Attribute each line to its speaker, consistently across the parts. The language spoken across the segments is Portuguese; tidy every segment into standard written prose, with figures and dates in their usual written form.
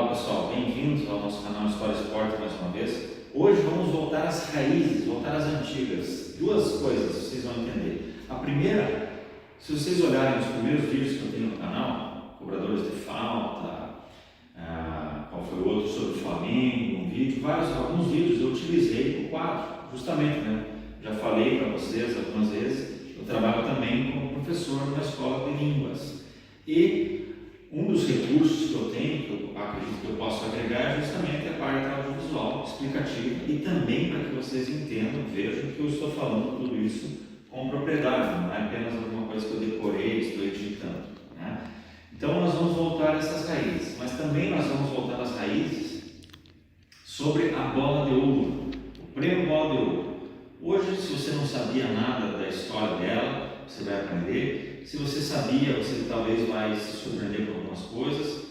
Speaker 1: Olá pessoal, bem-vindos ao nosso canal História Esporte mais uma vez. Hoje vamos voltar às raízes, voltar às antigas. Duas coisas vocês vão entender. A primeira, se vocês olharem os primeiros vídeos que eu tenho no canal, cobradores de falta, qual foi o outro sobre o Flamengo, um vídeo, alguns vídeos eu utilizei o quadro, justamente, né? Já falei para vocês algumas vezes, eu trabalho também como professor numa escola de línguas. E um dos recursos que eu tenho, que eu acredito que eu posso agregar, é justamente a parte audiovisual, explicativa, e também para que vocês entendam, vejam que eu estou falando tudo isso com propriedade, não é apenas alguma coisa que eu decorei, estou editando, né? Então nós vamos voltar a essas raízes, mas também nós vamos voltar às raízes sobre a bola de ouro, o prêmio bola de ouro. Hoje, se você não sabia nada da história dela, você vai aprender. Se você sabia, você talvez vai se surpreender com algumas coisas.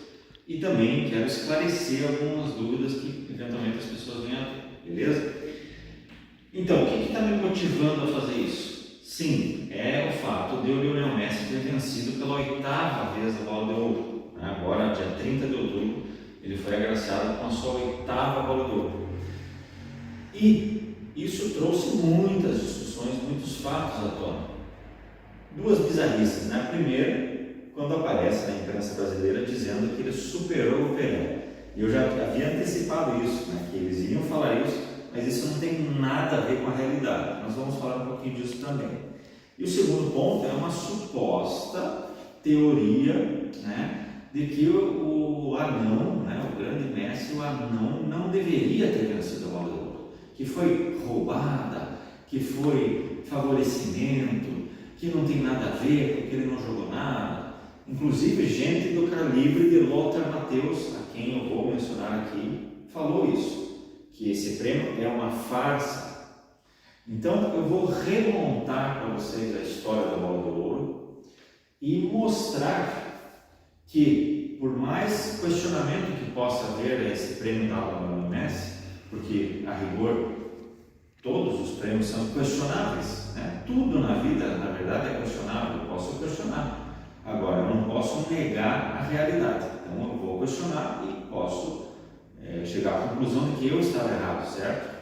Speaker 1: E também quero esclarecer algumas dúvidas que eventualmente as pessoas venham a ter, beleza? Então, o que está me motivando a fazer isso? Sim, é o fato de o Lionel Messi ter vencido pela 8ª vez a bola de ouro. Agora, dia 30 de outubro, ele foi agraciado com a sua 8ª bola de ouro. E isso trouxe muitas discussões, muitos fatos à tona. Duas bizarrices, né? A primeira, quando aparece na imprensa brasileira dizendo que ele superou o Pelé. E eu já havia antecipado isso, né? Que eles iriam falar isso, mas isso não tem nada a ver com a realidade. Nós vamos falar um pouquinho disso também. E o segundo ponto é uma suposta teoria, né? De que o anão, né? O grande Messi, o anão não deveria ter vencido a bola de ouro, que foi roubada, que foi favorecimento, que não tem nada a ver, porque ele não jogou nada. Inclusive, gente do calibre de Lothar Matthäus, a quem eu vou mencionar aqui, falou isso, que esse prêmio é uma farsa. Então, eu vou remontar para vocês a história da bola de ouro e mostrar que, por mais questionamento que possa haver a esse prêmio dado ao Lionel Messi, porque, a rigor, todos os prêmios são questionáveis, né? Tudo na vida, na verdade, é questionável. Eu posso questionar. Agora, eu não posso negar a realidade. Então, eu vou questionar e posso chegar à conclusão de que eu estava errado, certo?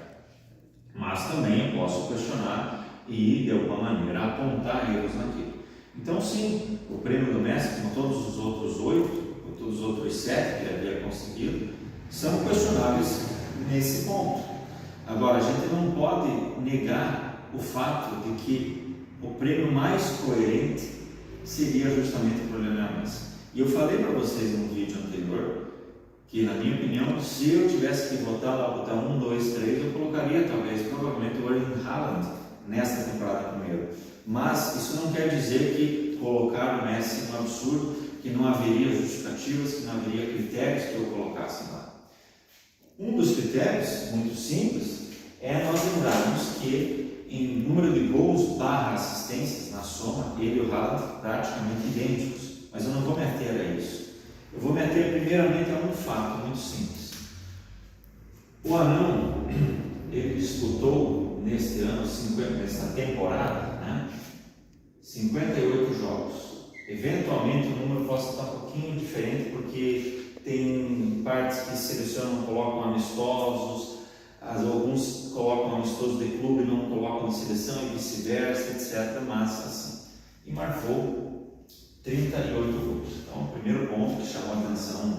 Speaker 1: Mas também eu posso questionar e, de alguma maneira, apontar erros naquilo. Então, sim, o prêmio do Messi, como todos os outros 8, ou todos os outros 7 que ele havia conseguido, são questionáveis nesse ponto. Agora, a gente não pode negar o fato de que o prêmio mais coerente seria justamente para o Lionel Messi. E eu falei para vocês no vídeo anterior que, na minha opinião, se eu tivesse que votar lá, botar 1, 2, 3, eu colocaria talvez, provavelmente, o Erling Haaland nesta temporada primeiro. Mas isso não quer dizer que colocar o Messi é um absurdo, que não haveria justificativas, que não haveria critérios que eu colocasse lá. Um dos critérios, muito simples, é nós lembrarmos que em número de gols / assistências na soma, ele e o Haaland praticamente idênticos. Mas eu não vou me ater a isso. Eu vou me ater primeiramente a um fato muito simples. O anão, ele disputou neste ano, nesta temporada, né, 58 jogos. Eventualmente o número possa estar um pouquinho diferente, porque tem partes que selecionam, colocam amistosos, alguns colocam amistosos de clube e não colocam de seleção e vice-versa, etc. Mas assim, e marcou 38 gols. Então, o primeiro ponto que chamou a atenção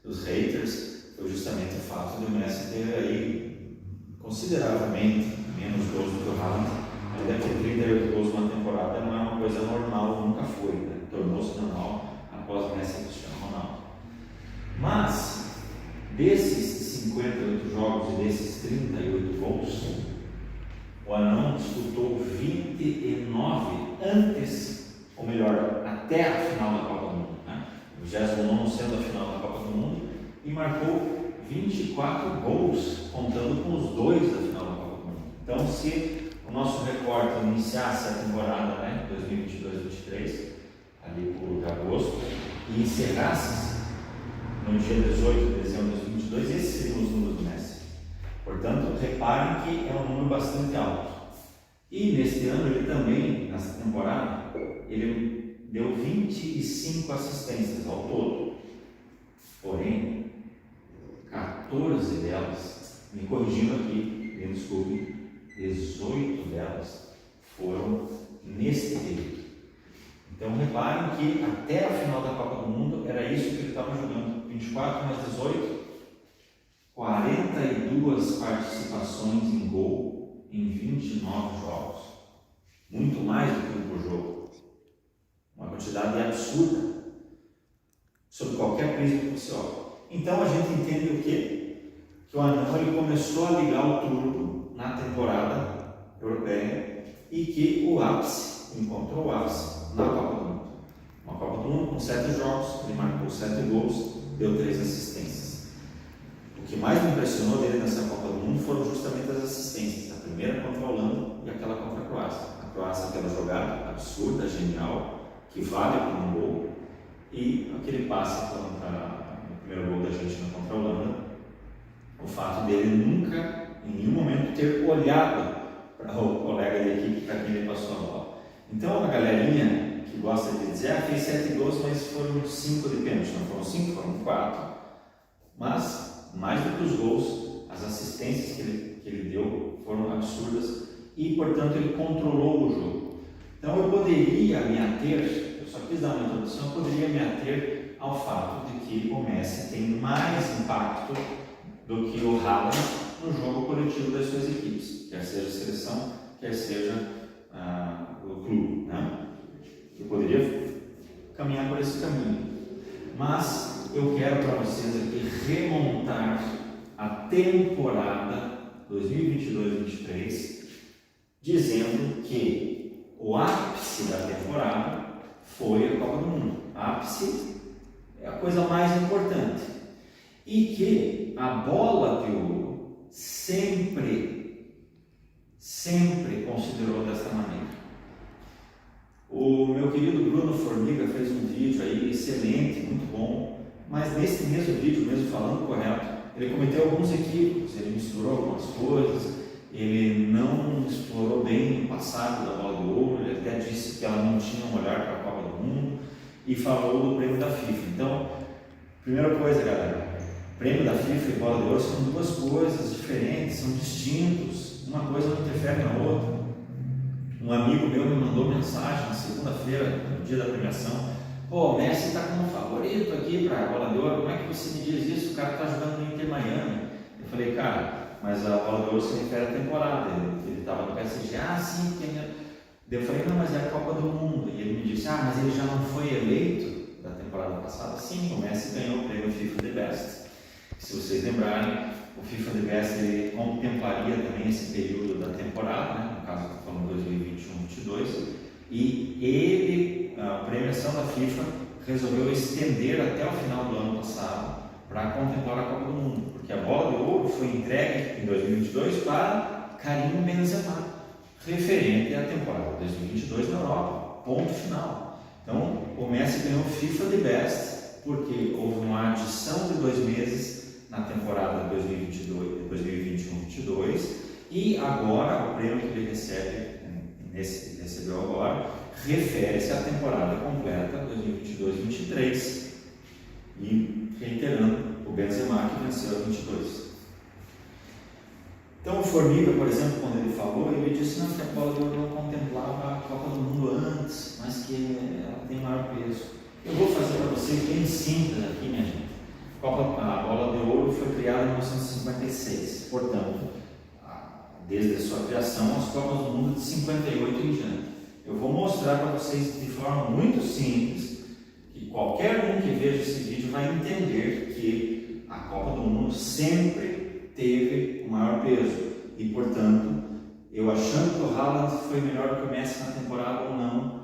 Speaker 1: dos haters foi justamente o fato de o Messi ter aí consideravelmente menos gols do que o Haaland. Ele deve ter 38 gols numa temporada, não é uma coisa normal, nunca foi, né? Tornou-se normal após o Messi e Cristiano Ronaldo. Mas, desses 58 jogos e desses 38 gols, o anão disputou 29 antes, ou melhor, até a final da Copa do Mundo, né? O 29º sendo a final da Copa do Mundo, e marcou 24 gols, contando com os 2 da final da Copa do Mundo. Então, se o nosso recorde iniciasse a temporada, né, 2022-23, ali por agosto, e encerrasse no dia 18 de dezembro de 2022, esses seriam os números do Messi. Portanto, reparem que é um número bastante alto. E neste ano, ele também, nessa temporada, ele deu 25 assistências ao todo. Porém, 14 delas, me corrigindo aqui, me desculpe, 18 delas foram neste período. Então reparem que até a final da Copa do Mundo era isso que ele estava jogando, 24 mais 18, 42 participações em gol em 29 jogos, muito mais do que um por jogo, uma quantidade absurda, sob qualquer prisma que você olha. Então a gente entende o quê? Que o anão ele começou a ligar o turbo na temporada europeia e que o ápice, encontrou o ápice na Copa do Mundo. Uma Copa do Mundo com 7 jogos, ele marcou 7 gols, deu 3 assistências. O que mais me impressionou dele nessa Copa do Mundo foram justamente as assistências, a primeira contra a Holanda e aquela contra a Croácia. A Croácia, aquela jogada absurda, genial, que vale por um gol, e aquele passe contra o primeiro gol da Argentina contra a Holanda, o fato dele nunca, em nenhum momento, ter olhado para o colega de equipe para quem ele passou a bola. Então a galerinha que gosta de dizer, fez 7 gols, mas foram 5 de pênalti, não foram 5, foram 4, mas mais do que os gols, as assistências que ele deu foram absurdas e, portanto, ele controlou o jogo. Então eu poderia me ater, eu só quis dar uma introdução, eu poderia me ater ao fato de que o Messi tem mais impacto do que o Haaland no jogo coletivo das suas equipes, quer seja a seleção, quer seja o clube, né? Eu poderia caminhar por esse caminho, mas eu quero para vocês aqui remontar a temporada 2022-23, dizendo que o ápice da temporada foi a Copa do Mundo. Ápice é a coisa mais importante. E que a bola de ouro sempre considerou desta maneira. O meu querido Bruno Formiga fez um vídeo aí excelente, muito bom, mas nesse mesmo vídeo, mesmo falando correto, ele cometeu alguns equívocos, ele misturou algumas coisas, ele não explorou bem o passado da bola de ouro, ele até disse que ela não tinha um olhar para a Copa do Mundo e falou do prêmio da FIFA. Então, primeira coisa, galera, prêmio da FIFA e bola de ouro são duas coisas diferentes, são distintos, uma coisa não interfere na outra. Um amigo meu me mandou mensagem na segunda-feira, no dia da premiação: pô, o Messi está como favorito aqui para a bola de ouro, como é que você me diz isso? O cara está jogando no Inter Miami. Eu falei, cara, mas a bola de ouro se refere à temporada, ele estava no PSG, sim, porque... Eu falei, não, mas é a Copa do Mundo. E ele me disse, mas ele já não foi eleito da temporada passada? Sim, o Messi ganhou o prêmio FIFA The Best. Se vocês lembrarem, o FIFA The Best ele contemplaria também esse período da temporada, né? No caso, estou falando 2021-22, e a premiação da FIFA resolveu estender até o final do ano passado para contemplar a Copa do Mundo, porque a bola de ouro foi entregue em 2022 para Karim Benzema, referente à temporada 2022 na Europa, ponto final. Então, o Messi ganhou o FIFA The Best porque houve uma adição de 2 meses na temporada 2021-22 e agora o prêmio que ele recebeu agora refere-se à temporada completa 2022-23 e reiterando o Benzema que venceu a 22. Então o Formiga, por exemplo, quando ele falou, ele disse não, que a bola de ouro não contemplava a Copa do Mundo antes, mas que ela tem maior peso. Eu vou fazer para vocês bem simples aqui, minha gente. A bola de ouro foi criada em 1956, portanto, desde a sua criação, as Copas do Mundo de 58 em diante. Eu vou mostrar para vocês de forma muito simples, que qualquer um que veja esse vídeo vai entender que a Copa do Mundo sempre teve o maior peso e, portanto, eu achando que o Haaland foi melhor do que o Messi na temporada ou não,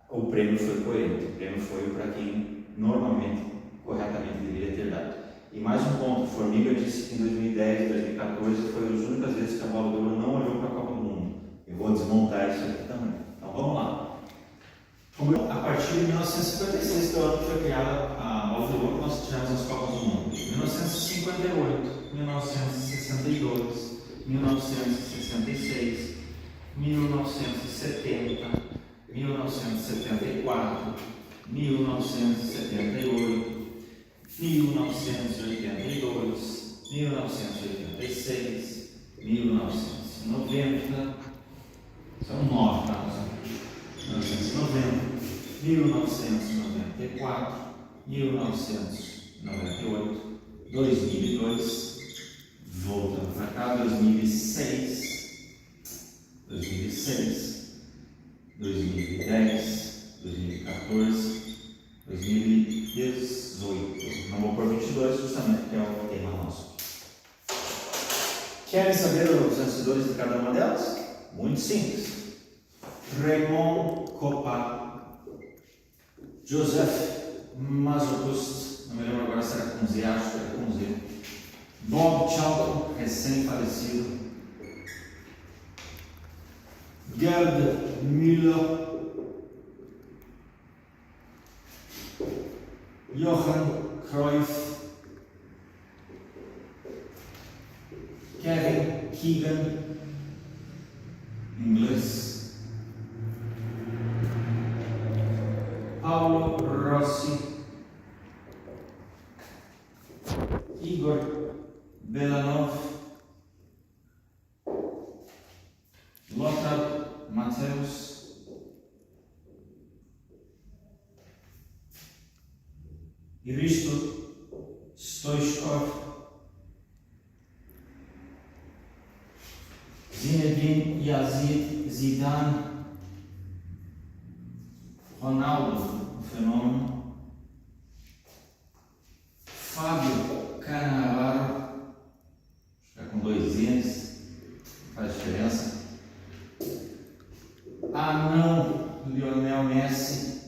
Speaker 1: o prêmio foi coerente, o prêmio foi para quem normalmente, corretamente deveria ter dado. E mais um ponto, Formiga disse que em 2010 e 2014 foi as únicas vezes que a bola de ouro não olhou para a Copa do Mundo. Eu vou desmontar isso aqui também. Então vamos lá. A partir de 1956, que é o ano que foi criada a bola de ouro, nós tivemos as Copas do Mundo. 1958, 1962, 1966, 1970, 1974, 1978, 1982, 1986, 1990, são 9, tá? 1990, 1994, 1998, 2002, voltando para cá, 2006, 2006, 2010, 2014, 2018. Não vou por 22 justamente porque é o tema nosso. Querem saber os vencedores de cada uma delas? Muito simples. Raymond Kopa, Joseph Mazopust, não me lembro agora se era com Z, acho que era com Z. Bob Charlton, recém-falecido. Gerd Müller, Johan Cruyff, Kevin Keegan, inglês, Paulo Rossi, Igor Belanov, Lothar Matthäus, Hristo Stoichkov, Zinedine Zidane, Ronaldo, o fenômeno, Fábio Cannavaro, fica com 2 N's, faz diferença, Anão, Lionel Messi,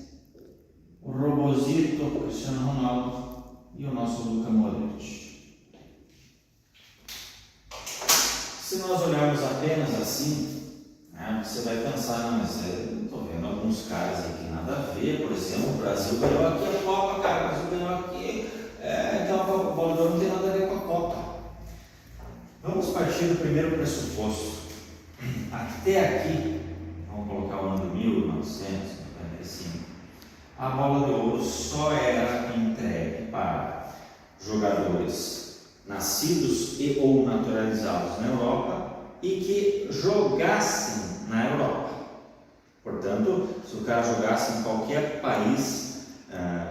Speaker 1: o Robozito, Cristiano Ronaldo e o nosso Luka Modric. Se nós olharmos apenas assim, né, você vai pensar, não, mas eu estou vendo alguns caras aí que nada a ver, por exemplo, o Brasil ganhou aqui a Copa, cara, o Brasil ganhou aqui, então a bola de ouro não tem nada a ver com a Copa. Vamos partir do primeiro pressuposto. Até aqui, vamos colocar o ano de 1995, a bola de ouro só era entregue para jogadores nascidos e ou naturalizados na Europa e que jogassem na Europa. Portanto, se o cara jogasse em qualquer país,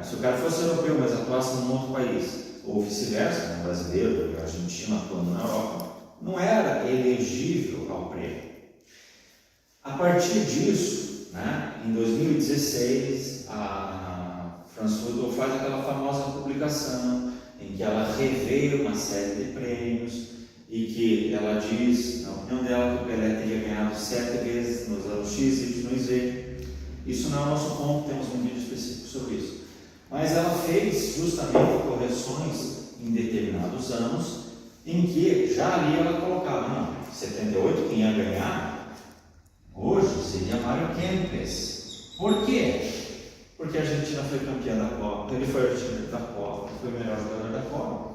Speaker 1: se o cara fosse europeu, mas atuasse num outro país, ou vice-versa, brasileiro, argentino atuando na Europa, não era elegível ao prêmio. A partir disso, né, em 2016, a France Football faz aquela famosa publicação em que ela revê uma série de prêmios e que ela diz, na opinião dela, que o Pelé teria ganhado 7 vezes nos anos X, Y e Z. Isso não é o nosso ponto, temos um vídeo específico sobre isso. Mas ela fez justamente correções em determinados anos em que já ali ela colocava, não, 78 quem ia ganhar hoje seria Mário Kempes. Por quê? Porque a Argentina foi campeã da Copa, ele foi artilheiro da Copa, foi o melhor jogador da Copa.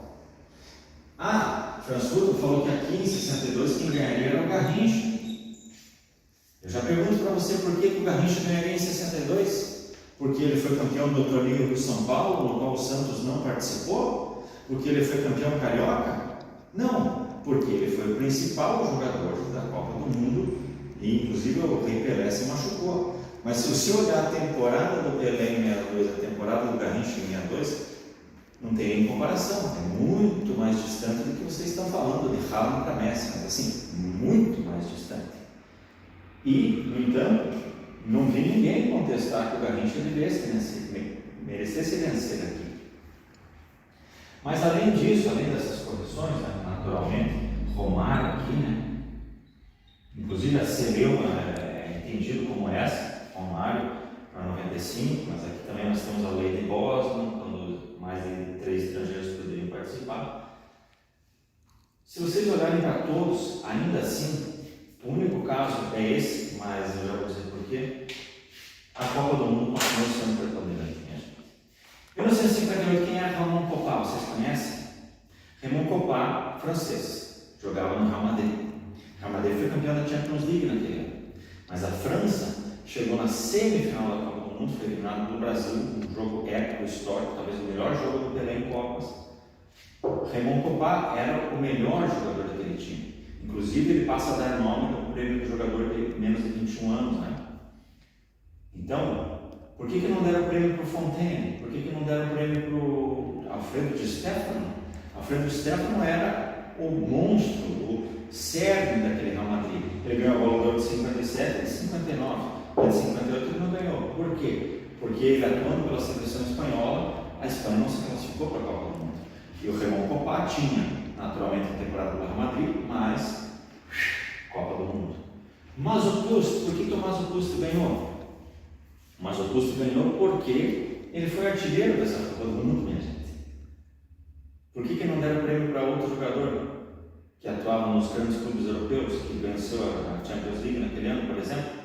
Speaker 1: France Football falou que aqui em 62 quem ganharia era o Garrincha. Eu já pergunto para você por que o Garrincha ganharia em 62? Porque ele foi campeão do torneio do São Paulo, no qual o Santos não participou? Porque ele foi campeão carioca? Não, porque ele foi o principal jogador da Copa do Mundo e inclusive o Rei Pelé se machucou. Mas se você olhar a temporada do Pelé em 62, a temporada do Garrincha em 62, não tem nem comparação, é muito mais distante do que vocês estão falando de Haaland para Messi, mas assim, muito mais distante. E, no entanto, não vi ninguém contestar que o Garrincha merecesse vencer aqui. Mas além disso, além dessas correções, né, naturalmente, Romário aqui, né, inclusive a celeuma é entendido como essa, Romário para 95, mas aqui também nós temos a lei de Bosman, quando mais de 3 estrangeiros poderiam participar. Se vocês olharem para todos, ainda assim, o único caso é esse, mas eu já vou dizer por quê. A Copa do Mundo continua sendo preponderante mesmo. Em 1958, quem era Raymond Kopa? Vocês conhecem? Raymond Kopa, francês, jogava no Real Madrid. O Real Madrid foi campeão da Champions League naquele ano. Mas a França chegou na semifinal da Copa do Mundo, foi eliminado do Brasil, um jogo épico, histórico, talvez o melhor jogo do Pelé em Copas. Raymond Kopa era o melhor jogador daquele time. Inclusive, ele passa a dar nome ao prêmio do jogador de menos de 21 anos, né? Então, por que não deram o prêmio para o Fontaine? Por que não deram o prêmio para o Alfredo Di Stefano? Alfredo Di Stefano era o monstro, o cerne daquele Real Madrid. Ele ganhou a bola de ouro de 57 e de 59. E de 58 ele não ganhou. Por quê? Porque ele, atuando pela seleção espanhola, a Espanha não se classificou para a Copa do Mundo. E o Raymond Kopa tinha, naturalmente, a temporada do Real Madrid, mas Copa do Mundo. Mazzopusto, por que o Mazzopusto ganhou? O Mazzopusto ganhou porque ele foi artilheiro dessa Copa do Mundo, minha gente. Por que não deram prêmio para outro jogador que atuava nos grandes clubes europeus, que venceu a Champions League naquele ano, por exemplo?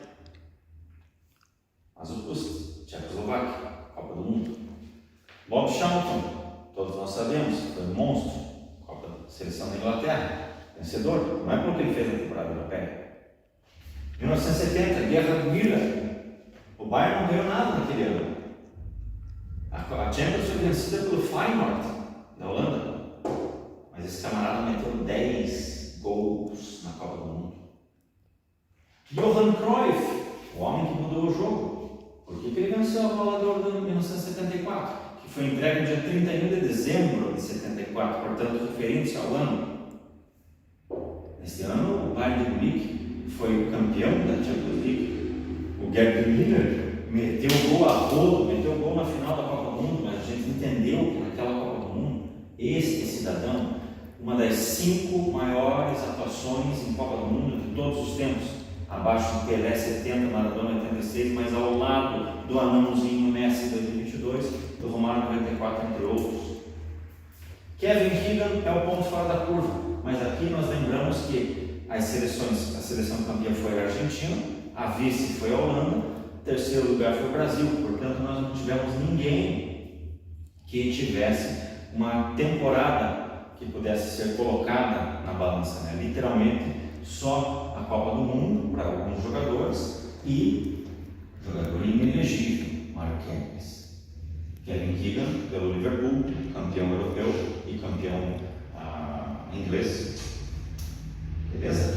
Speaker 1: Mazzopusto, Tchecoslováquia, Copa do Mundo. Bob Charlton, todos nós sabemos, foi um monstro, Copa da Seleção da Inglaterra, vencedor, não é pelo que ele fez na temporada europeia. 1970, Guerra do Miller. O Bayern não ganhou nada naquele ano. A Champions foi vencida pelo Feyenoord, da Holanda. Mas esse camarada meteu 10 gols na Copa do Mundo. Johan Cruyff, o homem que mudou o jogo. Por que ele venceu a bola de ouro de 1974? Que foi entregue no dia 31 de dezembro de 74, portanto, referente ao ano. Neste ano, o Bayern de Munique foi o campeão da Champions League. O Gerd Müller meteu o gol a rodo, meteu o gol na final da Copa do Mundo, mas a gente entendeu que naquela Copa do Mundo, este cidadão, uma das 5 maiores atuações em Copa do Mundo de todos os tempos, abaixo do Pelé 70, Maradona 86, mas ao lado do anãozinho Messi 2022, do Romário 94, entre outros. Kevin Keegan é o ponto fora da curva, mas aqui nós lembramos que a seleção campeã foi a Argentina, a vice foi a Holanda, o terceiro lugar foi o Brasil, portanto nós não tivemos ninguém que tivesse uma temporada que pudesse ser colocada na balança, né? Literalmente só a Copa do Mundo para alguns jogadores e jogador inelegível, Mario Kempes. Kevin Keegan pelo Liverpool, campeão europeu e campeão inglês. Beleza?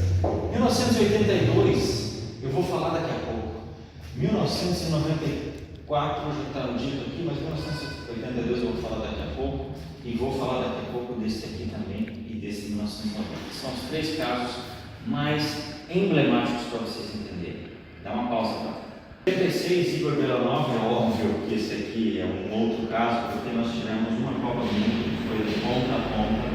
Speaker 1: 1982, eu vou falar daqui a pouco. 1994 já está dito aqui, mas 1982 eu vou falar daqui a pouco. E vou falar daqui a pouco desse aqui também e desse 1990. São os 3 casos mais emblemáticos para vocês entenderem. Dá uma pausa para 86, Igor Belanov, é óbvio que esse aqui é um outro caso, porque nós tivemos uma Copa do Mundo que foi de ponta a ponta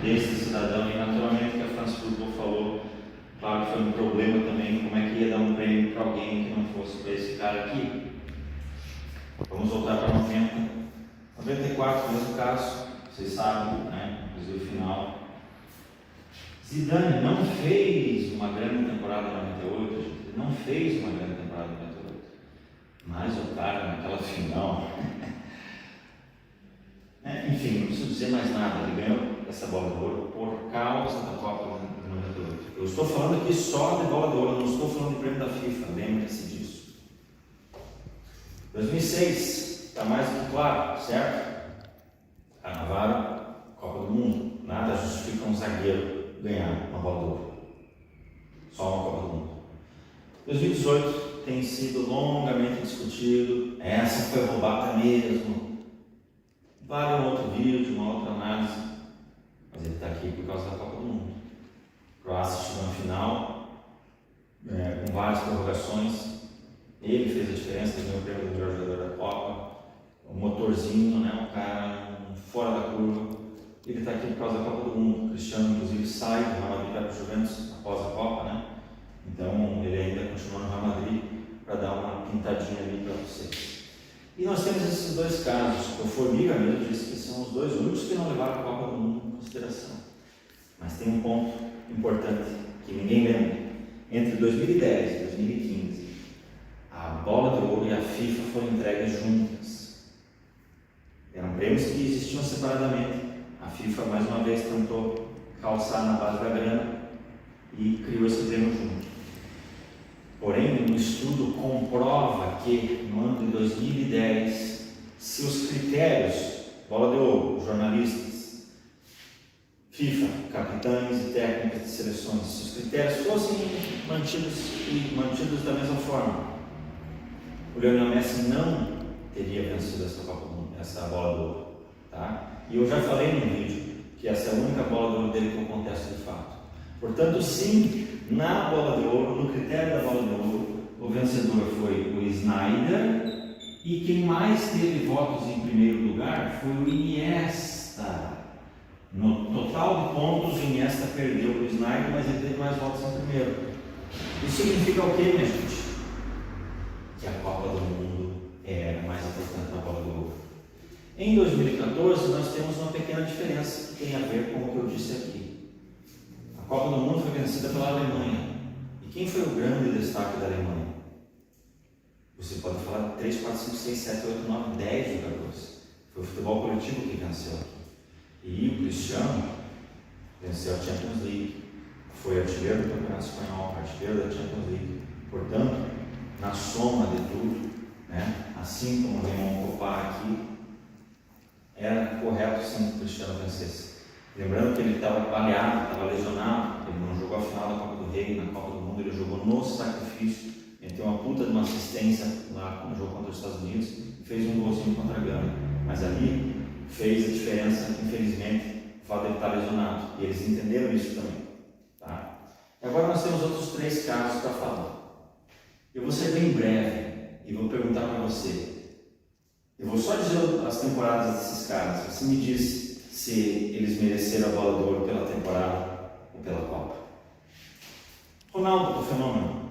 Speaker 1: desse cidadão, e naturalmente que a France Football falou, claro que foi um problema também, como é que ia dar um prêmio para alguém que não fosse para esse cara aqui. Vamos voltar para 90. 94, mesmo caso, vocês sabem, né? Inclusive o final. Zidane não fez uma grande temporada em 98, gente. Ele não fez uma grande temporada em 98. Mas o cara naquela final. Enfim, não preciso dizer mais nada. Ele ganhou essa bola de ouro por causa da Copa de 98. Eu estou falando aqui só de bola de ouro, não estou falando de prêmio da FIFA, lembre-se disso. 2006. Está mais do que claro, certo? Cannavaro, Copa do Mundo. Nada justifica um zagueiro ganhar uma bola de ouro. Só uma Copa do Mundo. 2018 tem sido longamente discutido. Essa foi roubada mesmo. Vale um outro vídeo, uma outra análise. Mas ele está aqui por causa da Copa do Mundo. Croácia chegou na final, com várias prorrogações. Ele fez a diferença, ganhou o prêmio do melhor jogador da Copa. Um motorzinho, né? Um cara fora da curva. Ele está aqui por causa da Copa do Mundo. O Cristiano, inclusive, sai do Real Madrid para o Juventus após a Copa, né? Então ele ainda continua no Real Madrid para dar uma pintadinha ali para vocês. E nós temos esses 2 casos. O Formiga mesmo disse que são os 2 únicos que não levaram a Copa do Mundo em consideração. Mas tem um ponto importante que ninguém lembra. Entre 2010 e 2015, a bola de ouro e a FIFA foram entregues juntas. Eram prêmios que existiam separadamente. A FIFA, mais uma vez, tentou calçar na base da grana e criou esse prêmio junto. Porém, um estudo comprova que, no ano de 2010, se os critérios, bola de ouro, jornalistas, FIFA, capitães e técnicos de seleções, se os critérios fossem mantidos da mesma forma, o Lionel Messi não teria vencido essa bola do ouro, tá? E eu já falei no vídeo que essa é a única bola do ouro dele que eu contesto de fato. Portanto, sim, na bola de ouro, no critério da bola de ouro, o vencedor foi o Sneijder, e quem mais teve votos em primeiro lugar foi o Iniesta. No total de pontos, o Iniesta perdeu para o Sneijder, mas ele teve mais votos em primeiro. Isso significa o quê, minha gente? Que a Copa do Mundo é mais importante na bola de ouro. Em 2014, nós temos uma pequena diferença que tem a ver com o que eu disse aqui. A Copa do Mundo foi vencida pela Alemanha. E quem foi o grande destaque da Alemanha? Você pode falar 3, 4, 5, 6, 7, 8, 9, 10 jogadores. Foi o futebol coletivo que venceu aqui. E o Cristiano venceu a Champions League. Foi artilheiro do Campeonato Espanhol, artilheiro da Champions League. Portanto, na soma de tudo, né, assim como o Raymond Kopa aqui, era correto sim que o Cristiano vencesse. Lembrando que ele estava baleado, estava lesionado, ele não jogou a final da Copa do Rei, na Copa do Mundo, ele jogou no sacrifício, meteu uma puta de uma assistência lá no jogo contra os Estados Unidos e fez um golzinho contra a Gana. Mas ali fez a diferença, infelizmente, o fato de ele estar lesionado. E eles entenderam isso também. Tá? E agora nós temos outros 3 casos para falar. Eu vou ser bem breve e vou perguntar para você. Eu vou só dizer as temporadas desses caras. Você me diz se eles mereceram a bola de ouro pela temporada ou pela Copa. Ronaldo, o fenômeno.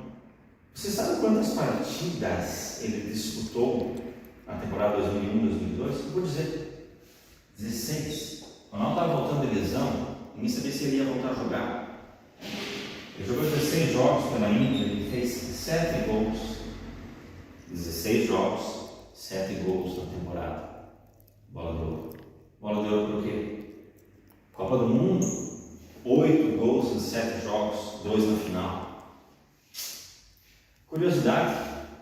Speaker 1: Você sabe quantas partidas ele disputou na temporada 2001-2002? Eu vou dizer 16. Ronaldo estava voltando de lesão, ninguém sabia se ele ia voltar a jogar. Ele jogou 16 jogos pela Inter, ele fez 7 gols. 16 jogos, 7 gols na temporada. Bola de ouro. Bola de ouro por quê? Copa do Mundo, 8 gols em 7 jogos, 2 na final. Curiosidade,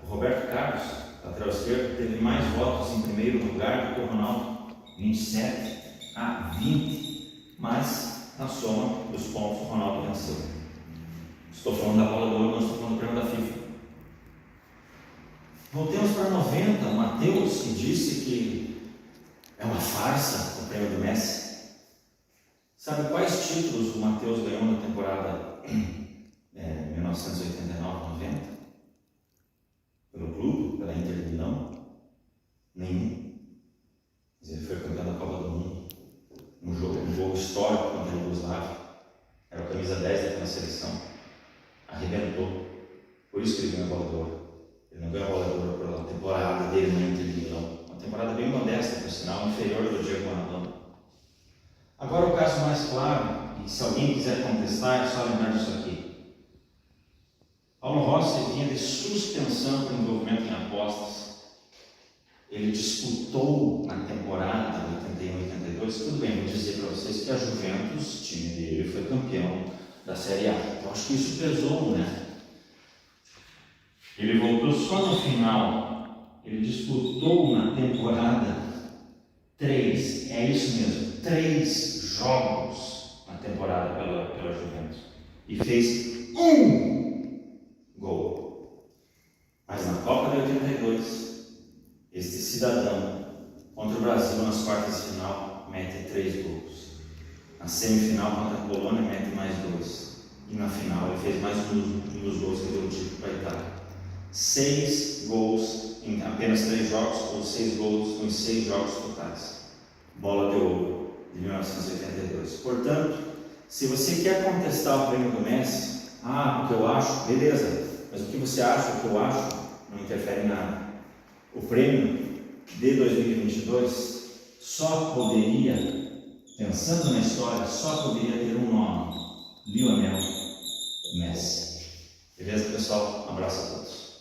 Speaker 1: o Roberto Carlos, lateral esquerdo, teve mais votos em primeiro lugar do que o Ronaldo, 27 a 20, mas na soma dos pontos o Ronaldo venceu. Estou falando da bola de ouro, não estou falando do prêmio da FIFA. Voltemos para 90, o Matheus, que disse que é uma farsa o prêmio do Messi. Sabe quais títulos o Matheus ganhou na temporada 1989-90? Pelo clube, pela Inter de Milão? Nenhum. Mas ele foi campeão da Copa do Mundo. Um jogo histórico contra a Iugoslávia. Era a camisa 10 daquela seleção. Arrebentou. Por isso que ele ganhou a bola de ouro. Ele não ganhou a bola de ouro pela temporada dele na Inter de Milão. Uma temporada bem modesta, por sinal, inferior do Diego Maradona. Agora o caso mais claro, e se alguém quiser contestar, é só lembrar disso aqui. Paulo Rossi vinha de suspensão por envolvimento em apostas. Ele disputou na temporada de 81-82. Tudo bem, vou dizer para vocês que a Juventus, time dele, foi campeão da Série A. Então acho que isso pesou, né? Ele voltou só no final. Ele disputou na temporada 3, é isso mesmo, 3 jogos na temporada pela Juventus. E fez 1 gol. Mas na Copa de 82, este cidadão, contra o Brasil nas quartas de final, mete 3 gols. Na semifinal contra a Polônia, mete mais 2. E na final ele fez mais um dos gols que deu o título para a Itália. 6 gols em apenas 3 jogos, ou 6 gols em 6 jogos totais. Bola de ouro de 1982. Portanto, se você quer contestar o prêmio do Messi, o que eu acho, beleza, mas o que você acha, o que eu acho, não interfere em nada. O prêmio de 2022 só poderia, pensando na história, só poderia ter um nome: Lionel Messi. Beleza, pessoal? Um abraço a todos.